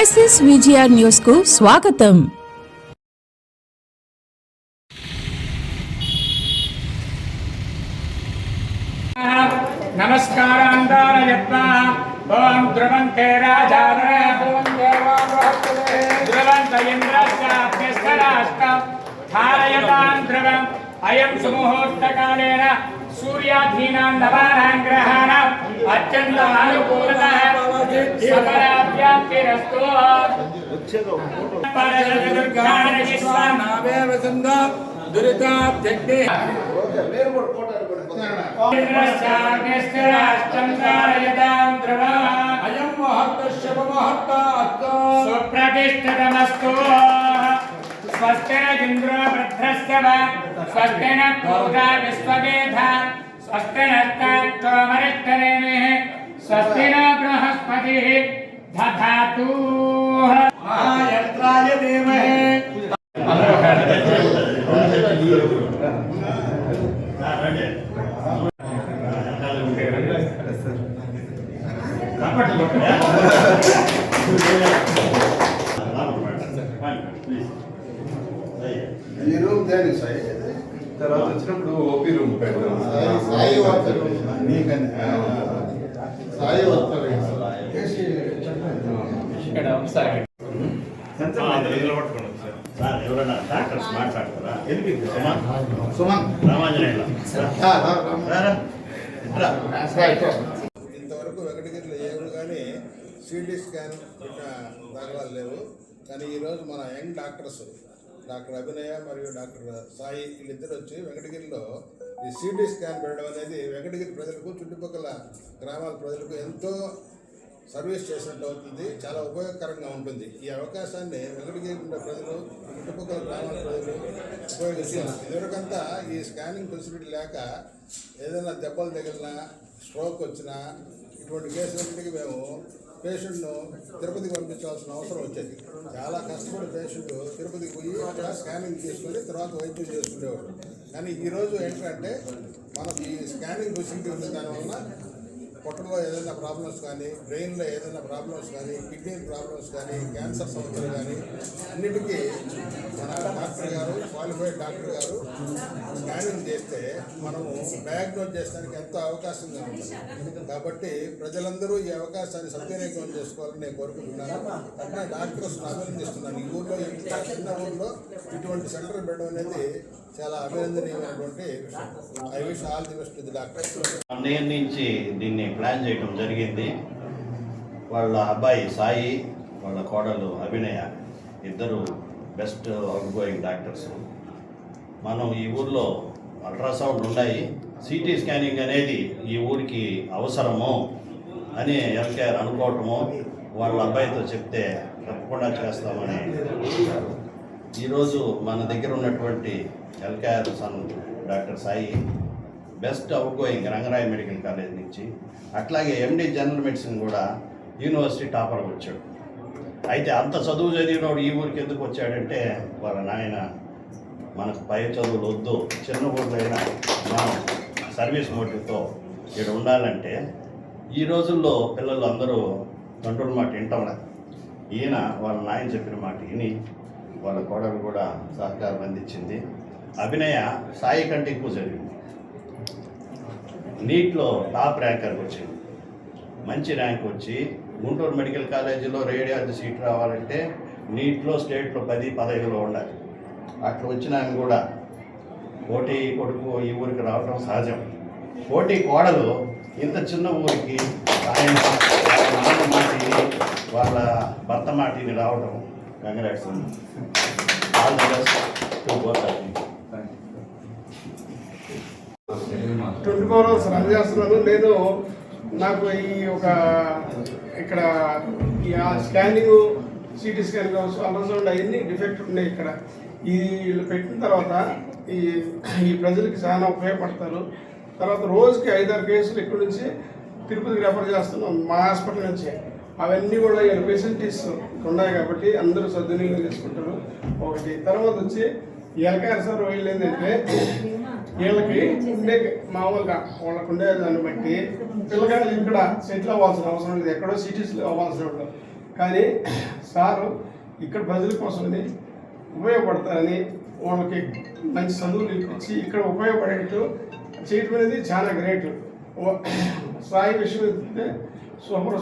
Crisis VGR news కు స్వాగతం. నమస్కారాంతారయత్నా ఓం ధ్రువంతే రాజావర ధ్రువంత ఇంద్రశ్చాభ్యస్తరాష్ట ధారయతాం ధ్రువం అయం సుముహూర్తకాలేన సూర్యాధీనాం నవానాం గ్రహాణాం అత్యంతం అనుకూలతః సఫలాభ్యాప్తిరస్తు. సుప్రతిష్ఠితమస్తు. స్వస్తి ఇంద్రో వృద్ధస్య స్వస్తి పూజా విశ్వవేధ స్వస్తి నమరిష్టనేమిః స్వస్తి న బృహస్పతి దధాతు. మహాయత్రాయ ధీమహి ఈ రూమ్ దేని సాయి తర్వాత వచ్చినప్పుడు ఓపీ రూమ్ పెడతాం. సాయి వస్తారు నీకని సాయి వస్తారు ఎవరైనా డాక్టర్స్ మాట్లాడతారా? సుమన్ రామాంజనేయులు ఇంతవరకు వెంకటగిరిలో ఏడు కానీ సిటీ స్కాన్ దాఖలాలు లేవు. కానీ ఈరోజు మన యంగ్ డాక్టర్స్ డాక్టర్ అభినయ మరియు డాక్టర్ సాయి వీళ్ళిద్దరు వచ్చి వెంకటగిరిలో ఈ సిటీ స్కాన్ పెట్టడం అనేది వెంకటగిరి ప్రజలకు చుట్టుపక్కల గ్రామాల ప్రజలకు ఎంతో సర్వీస్ చేసినట్టు అవుతుంది. చాలా ఉపయోగకరంగా ఉంటుంది. ఈ అవకాశాన్ని వెంకటగిరి ప్రజలు చుట్టుపక్కల గ్రామాల ప్రజలు ఉపయోగిస్తున్నారు. ఇదివరకంతా ఈ స్కానింగ్ ఫెసిలిటీ లేక ఏదైనా దెబ్బలు తగిలినా స్ట్రోక్ వచ్చినా ఇటువంటి కేసులన్నింటికి మేము పేషెంట్ను తిరుపతికి పంపించాల్సిన అవసరం వచ్చేది. చాలా కష్టపడి పేషెంట్ తిరుపతికి పోయి అక్కడ స్కానింగ్ తీసుకొని తర్వాత వైద్యం చేసుకునేవాడు. కానీ ఈరోజు ఏంటంటే మనకి ఈ స్కానింగ్ ఫెసిలిటీ ఉంది. దానివల్ల పొట్టలో ఏదైనా ప్రాబ్లమ్స్ కానీ, బ్రెయిన్లో ఏదైనా ప్రాబ్లమ్స్ కానీ, కిడ్నీ ప్రాబ్లమ్స్ కానీ, క్యాన్సర్ సమస్యలు కానీ అన్నిటికీ మన డాక్టర్ గారు, క్వాలిఫైడ్ డాక్టర్ గారు స్కానింగ్ చేస్తే మనము డయాగ్నోజ్ చేయడానికి ఎంతో అవకాశంగా ఉంటుంది. కాబట్టి ప్రజలందరూ ఈ అవకాశాన్ని సద్వినియోగం చేసుకోవాలని నేను కోరుకుంటున్నాను. అంటే డాక్టర్స్ అభినందిస్తున్నాను. ఈ ఊళ్ళో చిన్న ఊళ్ళో ఇటువంటి సెంటర్ పెట్టడం అనేది చాలా అభినందనీయమైనటువంటి విషయం. I wish all the best the doctors. నేను నుంచి దీన్ని ప్లాన్ చేయడం జరిగింది. వాళ్ళ అబ్బాయి సాయి, వాళ్ళ కోడలు అభినయ ఇద్దరు బెస్ట్ అవుట్ గోయింగ్ డాక్టర్స్. మనం ఈ ఊర్లో అల్ట్రాసౌండ్ ఉన్నాయి, సిటీ స్కానింగ్ అనేది ఈ ఊరికి అవసరము అని ఎల్కేఆర్ అనుకోవటము, వాళ్ళ అబ్బాయితో చెప్తే తప్పకుండా చేస్తామని ఈరోజు మన దగ్గర ఉన్నటువంటి LKR son doctor Sai best outgoing Rangaraya medical college నుంచి, అట్లాగే ఎండి జనరల్ మెడిసిన్ కూడా యూనివర్సిటీ టాపర్ వచ్చాడు. అయితే అంత చదువు చదివినోడు ఈ ఊరికి ఎందుకు వచ్చాడంటే వాళ్ళ నాయన మనకు పై చదువులు వద్దు, చిన్న ఊళ్ళైనా మనం సర్వీస్ మోటివ్తో ఇక్కడ ఉండాలంటే ఈ రోజుల్లో పిల్లలు అందరూ తండ్రుల మాట వింటాం. ఈయన వాళ్ళ నాయన చెప్పిన మాట విని వాళ్ళ కోడలు కూడా సహకారం అందించింది. అభినయ సాయి కంటే ఎక్కువ చదివింది. నీట్లో టాప్ ర్యాంకర్కి వచ్చింది. మంచి ర్యాంక్ వచ్చి గుంటూరు మెడికల్ కాలేజీలో రేడియాలజీ సీట్ రావాలంటే నీట్లో స్టేట్లో 10-15లో ఉండాలి. అట్లా వచ్చినాక కూడా పోటీ కొడుకు ఈ ఊరికి రావడం సహజం. పోటీ కోడలు ఇంత చిన్న ఊరికి ఆయన నాన్న మాటిని వాళ్ళ భర్త మాటిని రావడం congrats. All the best to both of you. 24 hours run చేస్తున్నాను నేను. నాకు ఈ ఒక ఇక్కడ స్కానింగ్, సిటీ స్కానింగ్ అల్ట్రాసౌండ్ అవన్నీ డిఫెక్ట్ ఉన్నాయి. ఇక్కడ ఈ వీళ్ళు పెట్టిన తర్వాత ఈ ప్రజలకి చాలా ఉపయోగపడతారు. తర్వాత రోజుకి 5-6 కేసులు ఇక్కడ నుంచి తిరుపతికి రెఫర్ చేస్తున్నాం మా హాస్పిటల్ నుంచి. అవన్నీ కూడా ఇక్కడ ఫెసిలిటీస్ ఉన్నాయి కాబట్టి అందరూ సద్వినియోగం చేసుకుంటారు. ఒకటి తర్వాత వచ్చి ఎల్కేఆర్ సార్ వీళ్ళు ఏంటంటే వీళ్ళకి ఉండే మామూలుగా వాళ్ళకు ఉండే దాన్ని బట్టి పిల్లగాళ్ళు ఇక్కడ సెటిల్ అవ్వాల్సిన అవసరం లేదు, ఎక్కడో సిటీస్లో అవ్వాల్సిన ఉంటుంది. కానీ సారు ఇక్కడ ప్రజల కోసమని ఉపయోగపడతారని వాళ్ళకి మంచి చదువులు ఇప్పించి ఇక్కడ ఉపయోగపడేట్టు చేయటం అనేది చాలా గ్రేట్. సాయి విషయం అయితే సూపర్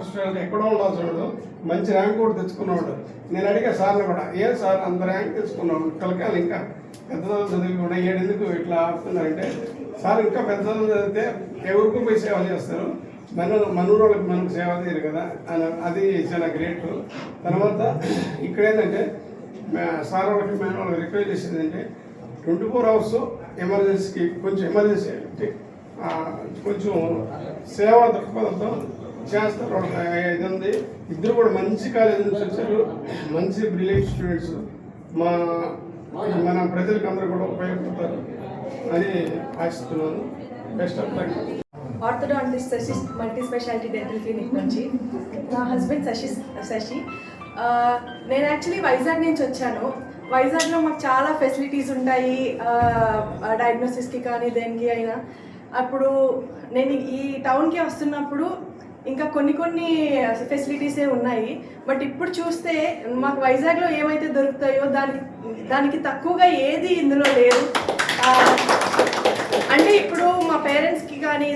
స్పెషాలిటీ ఎక్కడో ఉండాల్సిన మంచి ర్యాంక్ కూడా తెచ్చుకున్నాడు. నేను అడిగా సార్ని కూడా, ఏం సార్ అంత ర్యాంక్ తెచ్చుకున్నాడు, కలకాలి ఇంకా పెద్ద చదివి కూడా ఎందుకు ఇట్లా ఆపుతున్నారంటే, సార్ ఇంకా పెద్ద చదివితే ఎవరికో పోయి సేవ చేస్తారు, మనూరు వాళ్ళకి మనకు సేవ చేయరు కదా అని, అది చాలా గ్రేట్. తర్వాత ఇక్కడ ఏంటంటే సార్ వాళ్ళకి మేము వాళ్ళకి రిక్వెస్ట్ చేసేది ఏంటంటే 24 hours ఎమర్జెన్సీకి కొంచెం ఎమర్జెన్సీ కొంచెం సేవా దృక్పథంతో చేస్తారు. ఇది ఉంది. ఇద్దరు కూడా మంచి కాలేజీ నుంచి వచ్చారు, మంచి బ్రిలియంట్ స్టూడెంట్స్. మన ప్రజలకు అందరూ కూడా ఉపయోగపడతారు అని ఆశిస్తున్నాను. Best of luck. Orthodontist Sashi multi specialty dental clinic నుంచి. నా హస్బెండ్ శశి. నేను యాక్చువల్లీ వైజాగ్ నుంచి వచ్చాను. వైజాగ్లో మాకు చాలా ఫెసిలిటీస్ ఉంటాయి, డయాగ్నోసిస్కి కానీ దేనికి అయినా. అప్పుడు నేను ఈ టౌన్కి వస్తున్నప్పుడు ఇంకా కొన్ని ఫెసిలిటీసే ఉన్నాయి. బట్ ఇప్పుడు చూస్తే మాకు వైజాగ్లో ఏమైతే దొరుకుతాయో దానికి తక్కువగా ఏది ఇందులో లేదు. అంటే ఇప్పుడు మా పేరెంట్స్కి కానీ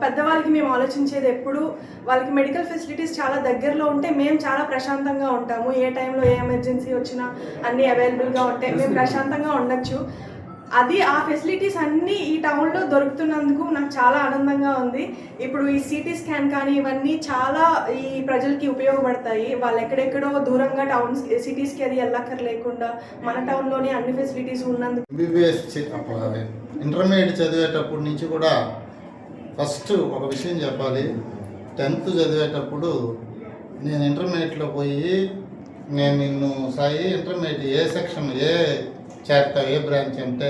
పెద్దవాళ్ళకి మేము ఆలోచించేది ఎప్పుడు వాళ్ళకి మెడికల్ ఫెసిలిటీస్ చాలా దగ్గరలో ఉంటే మేము చాలా ప్రశాంతంగా ఉంటాము. ఏ టైంలో ఏ ఎమర్జెన్సీ వచ్చినా అన్నీ అవైలబుల్గా ఉంటే మేము ప్రశాంతంగా ఉండొచ్చు. ఆ ఫెసిలిటీస్ అన్నీ ఈ టౌన్లో దొరుకుతున్నందుకు నాకు చాలా ఆనందంగా ఉంది. ఇప్పుడు ఈ సిటీ స్కాన్ కానీ ఇవన్నీ చాలా ఈ ప్రజలకి ఉపయోగపడతాయి. వాళ్ళు ఎక్కడెక్కడో దూరంగా సిటీస్కి అది వెళ్ళక్కర్లేకుండా మన టౌన్లోనే అన్ని ఫెసిలిటీస్ ఉన్నందుకు. MBBS ఇంటర్మీడియట్ చదివేటప్పటి నుంచి కూడా ఫస్ట్ ఒక విషయం చెప్పాలి. 10th చదివేటప్పుడు నేను ఇంటర్మీడియట్లో పోయి, నేను నిన్ను సాయి ఇంటర్మీడియట్ ఏ సెక్షన్ ఏ చాప్టర్ ఏ బ్రాంచ్ అంటే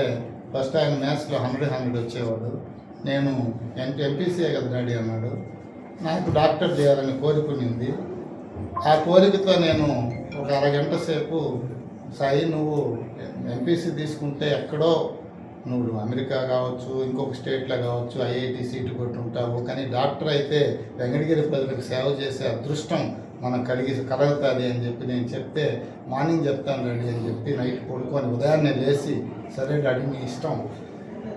ఫస్ట్ ఆయన మ్యాథ్స్లో 100 వచ్చేవాడు. నేను ఎంపీసీఏ కదా డాడీ అన్నాడు. నాకు డాక్టర్ చేయాలని కోరుకునింది. ఆ కోరికతో నేను ఒక అరగంట సేపు సాయి నువ్వు ఎంపీసీ తీసుకుంటే ఎక్కడో నువ్వు అమెరికా కావచ్చు, ఇంకొక స్టేట్లో కావచ్చు, IIT సీటు కొట్టుంటావు, కానీ డాక్టర్ అయితే వెంకటగిరి ప్రజలకు సేవ చేసే అదృష్టం మనకు కలుగుతుంది అని చెప్పి నేను చెప్తే, మార్నింగ్ చెప్తాను డాడీ అని చెప్పి నైట్ పడుకొని ఉదయాన్నే లేచి సరే డాడీ మీ ఇష్టం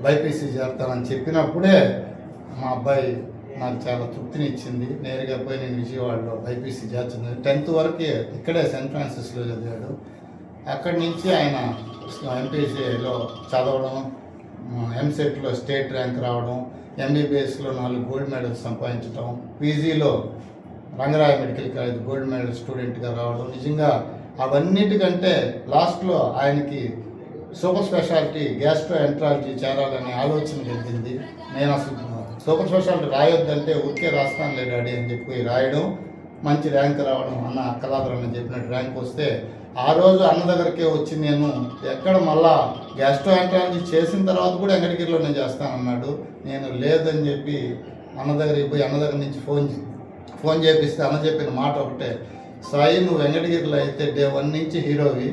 బైపీసీ చేస్తానని చెప్పినప్పుడే మా అబ్బాయి నాకు చాలా తృప్తినిచ్చింది. నేరుగా పోయి నేను విజయవాడలో బైపీసీ చేర్చింది. 10th వరకు ఇక్కడే సెయింట్ ఫ్రాన్సిస్లో చదివాడు. అక్కడి నుంచి ఆయన ఎంపీసీలో చదవడం, ఎంసెట్లో స్టేట్ ర్యాంక్ రావడం, MBBSలో 4 గోల్డ్ మెడల్స్ సంపాదించడం, పీజీలో Rangaraya medical college gold medal స్టూడెంట్గా రావడం. నిజంగా అవన్నిటికంటే లాస్ట్లో ఆయనకి సూపర్ స్పెషాలిటీ గ్యాస్ట్రోఎంట్రాలజీ చేరాలనే ఆలోచన కలిగింది. నేను అసలు సూపర్ స్పెషాలిటీ రాయొద్దంటే ఊరికే రాస్తానులే డాడీ అని చెప్పి రాయడం, మంచి ర్యాంక్ రావడం, అన్న అక్కలాదరని చెప్పినట్టు ర్యాంక్ వస్తే ఆ రోజు అన్న దగ్గరికే వచ్చి నేను ఎక్కడ మళ్ళా గ్యాస్ట్రోఎంట్రాలజీ చేసిన తర్వాత కూడా వెంకటగిరిలో నేను చేస్తానన్నాడు. నేను లేదని చెప్పి అన్న దగ్గరికి పోయి అన్న దగ్గర నుంచి ఫోన్ చేపిస్తే అన్న చెప్పిన మాట ఒకటే, సాయి నువ్వు వెంకటగిరిలో అయితే డే 1 నుంచి హీరోవి,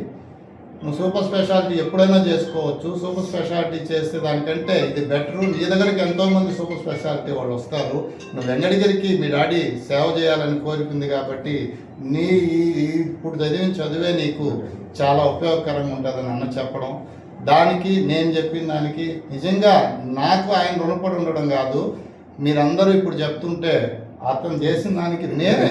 నువ్వు సూపర్ స్పెషాలిటీ ఎప్పుడైనా చేసుకోవచ్చు, సూపర్ స్పెషాలిటీ చేస్తే దానికంటే ఇది బెటరు, నీ దగ్గరికి ఎంతోమంది సూపర్ స్పెషాలిటీ వాళ్ళు వస్తారు, నువ్వు వెంకటగిరికి మీ డాడీ సేవ చేయాలని కోరుకుంది కాబట్టి నీ ఇప్పుడు చదివిన చదువే నీకు చాలా ఉపయోగకరంగా ఉంటుందని అన్న చెప్పడం, దానికి నేను చెప్పిన దానికి నిజంగా నాకు ఆయన రుణపడి ఉండడం కాదు, మీరందరూ ఇప్పుడు చెప్తుంటే అతను చేసిన దానికి నేనే